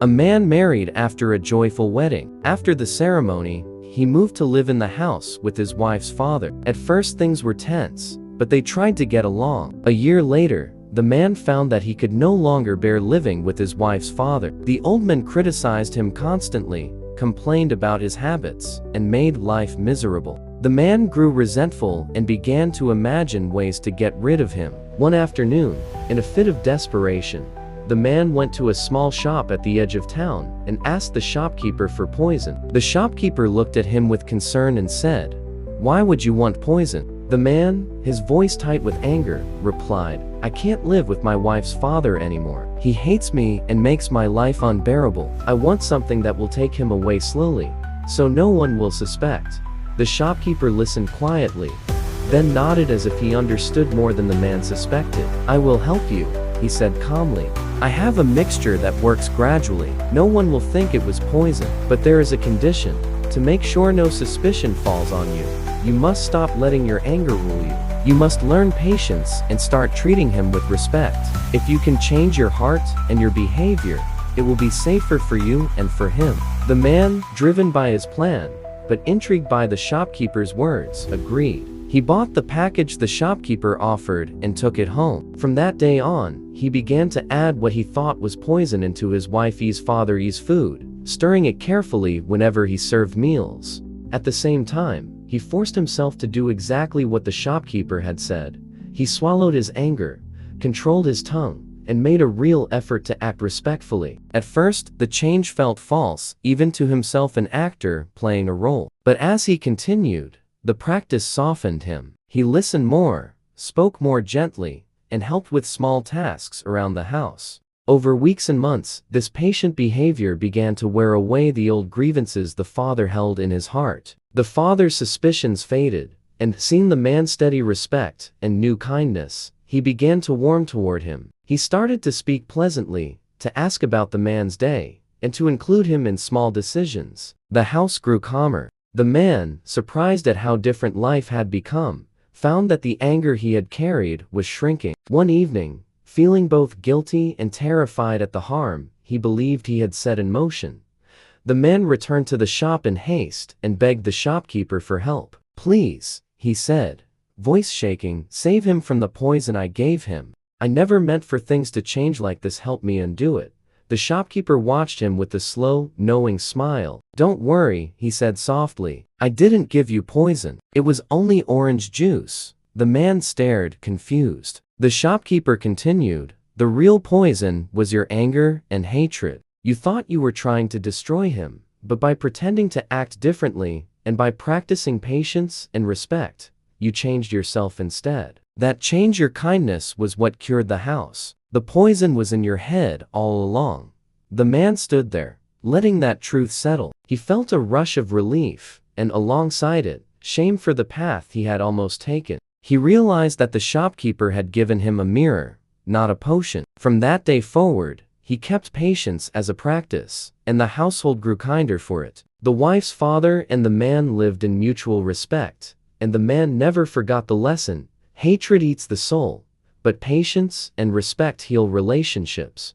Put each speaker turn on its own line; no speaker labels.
A man married after a joyful wedding. After the ceremony, he moved to live in the house with his wife's father. At first things were tense, but they tried to get along. A year later, the man found that he could no longer bear living with his wife's father. The old man criticized him constantly, complained about his habits, and made life miserable. The man grew resentful and began to imagine ways to get rid of him. One afternoon, in a fit of desperation, the man went to a small shop at the edge of town and asked the shopkeeper for poison. The shopkeeper looked at him with concern and said, "Why would you want poison?" The man, his voice tight with anger, replied, "I can't live with my wife's father anymore. He hates me and makes my life unbearable. I want something that will take him away slowly, so no one will suspect." The shopkeeper listened quietly, then nodded as if he understood more than the man suspected. "I will help you," he said calmly. "I have a mixture that works gradually. No one will think it was poison, but there is a condition. To make sure no suspicion falls on you, you must stop letting your anger rule you. You must learn patience and start treating him with respect. If you can change your heart and your behavior, it will be safer for you and for him." The man, driven by his plan, but intrigued by the shopkeeper's words, agreed. He bought the package the shopkeeper offered and took it home. From that day on, he began to add what he thought was poison into his wife's father's food, stirring it carefully whenever he served meals. At the same time, he forced himself to do exactly what the shopkeeper had said. He swallowed his anger, controlled his tongue, and made a real effort to act respectfully. At first, the change felt false, even to himself, an actor playing a role. But as he continued, the practice softened him. He listened more, spoke more gently, and helped with small tasks around the house. Over weeks and months, this patient behavior began to wear away the old grievances the father held in his heart. The father's suspicions faded, and seeing the man's steady respect and new kindness, he began to warm toward him. He started to speak pleasantly, to ask about the man's day, and to include him in small decisions. The house grew calmer. The man, surprised at how different life had become, found that the anger he had carried was shrinking. One evening, feeling both guilty and terrified at the harm he believed he had set in motion, the man returned to the shop in haste and begged the shopkeeper for help. "Please," he said, voice shaking, "save him from the poison I gave him. I never meant for things to change like this. Help me undo it." The shopkeeper watched him with a slow, knowing smile. "Don't worry," he said softly. "I didn't give you poison. It was only orange juice." The man stared, confused. The shopkeeper continued, "The real poison was your anger and hatred. You thought you were trying to destroy him, but by pretending to act differently, and by practicing patience and respect, you changed yourself instead. That change, your kindness, was what cured the house. The poison was in your head all along." The man stood there, letting that truth settle. He felt a rush of relief, and alongside it, shame for the path he had almost taken. He realized that the shopkeeper had given him a mirror, not a potion. From that day forward, he kept patience as a practice, and the household grew kinder for it. The wife's father and the man lived in mutual respect, and the man never forgot the lesson: hatred eats the soul, but patience and respect heal relationships.